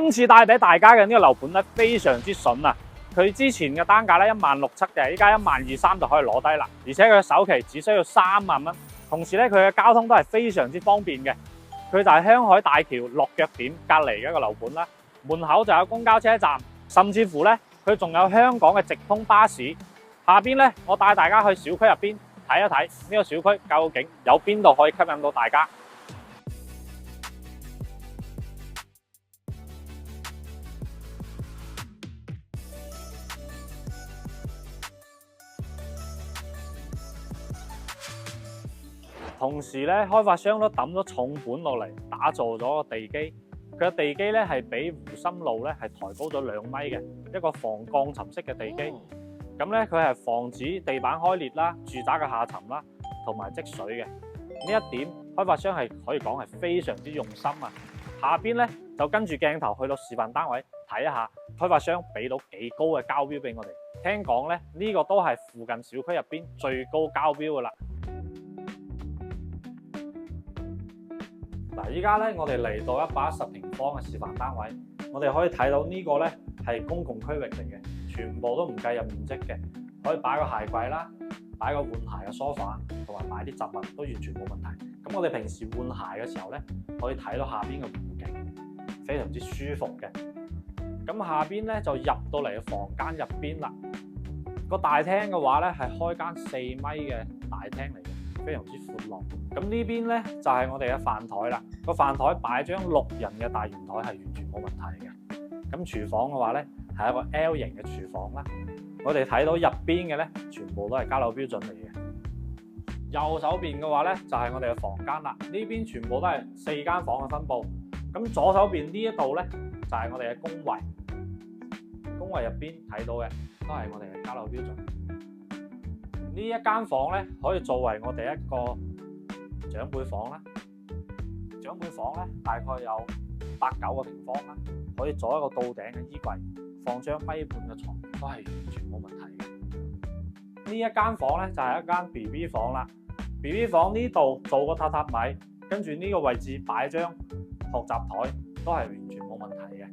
今次帶俾大家嘅呢個樓盤咧非常之筍啊！佢之前嘅單價咧16700嘅，依家12300就可以攞低啦。而且佢嘅首期只需要3萬蚊，同時咧佢嘅交通都係非常之方便嘅。佢就係香海大橋落腳點隔離嘅一個樓盤啦，門口就有公交車站，甚至乎咧佢仲有香港嘅直通巴士。下邊咧我帶大家去小區入邊睇一睇呢個小區究竟有邊度可以吸引到大家。同時咧，開發商都抌咗重本落嚟，打造咗個地基。佢嘅地基咧係比湖心路咧係抬高咗2米嘅一個防降沉式嘅地基。咁咧佢係防止地板開裂啦、住宅嘅下沉啦，同埋積水嘅。呢一點開發商係可以講係非常之用心啊！下邊咧就跟住鏡頭去到示範單位睇一下，開發商俾到幾高嘅交標俾我哋。聽講咧呢個都係附近小區入邊最高交標噶啦。嗱，依家咧我哋嚟到110平方嘅示範單位，我哋可以睇到呢個咧係公共區域嚟嘅，全部都唔計入面積嘅，可以擺個鞋櫃啦，擺個換鞋嘅梳化，同埋擺啲雜物都完全冇問題。咁我哋平時換鞋嘅時候咧，可以睇到下邊嘅湖景，非常之舒服嘅。咁下邊咧就入到嚟嘅房間入邊啦。個大廳嘅話咧係開間4米嘅大廳嚟嘅，非常之闊落。咁呢邊咧就係我哋嘅飯台啦。個飯台擺張6人嘅大圓台係完全冇問題嘅。咁廚房嘅話咧係一個 L 型嘅廚房啦。我哋睇到入邊嘅咧全部都係交樓標準嚟嘅。右手邊嘅話咧就係我哋嘅房間啦。呢邊全部都係4間房嘅分佈。咁左手邊呢一度咧就係我哋嘅公衛。公衛入邊睇到嘅都係我哋嘅交樓標準。呢一間房咧可以作為我哋一個長輩房啦。長輩房咧大概有8-9個平方啦，可以做一個到頂嘅衣櫃，放張1.5米嘅床，都係完全冇問題嘅。呢一間房咧就係一間 BB 房啦。BB 房呢度做個榻榻米，跟住呢個位置擺張學習台，都係完全冇問題嘅。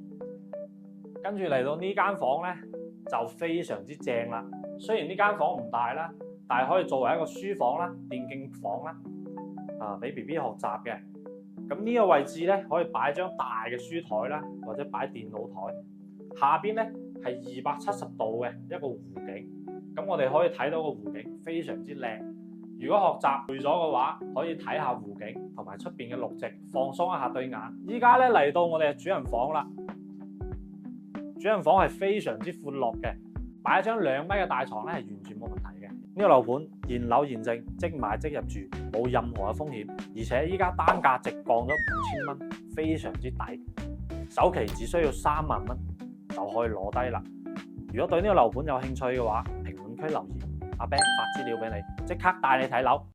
跟住嚟到呢間房咧就非常之正啦。雖然呢間房唔大啦，但係可以作為一個書房啦、電競房啦，俾 BB 學習嘅。咁呢個位置咧可以擺張大嘅書台啦，或者擺電腦台。下邊咧係270度嘅一個湖景，咁我哋可以睇到個湖景非常之靚。如果學習攰咗嘅話，可以睇下湖景同埋出邊嘅綠植，放鬆一下對眼。依家咧嚟到我哋嘅主人房啦，主人房係非常之寬落嘅，擺一張2米嘅大床咧係完全冇問題嘅。呢個樓盤現樓現證，即買即入住，冇任何嘅風險，而且依家單價直降咗5000蚊，非常之抵。首期只需要3萬蚊就可以攞低啦。如果對呢個樓盤有興趣嘅話，評論區留言，阿 Ben 發資料俾你，即刻帶你睇樓。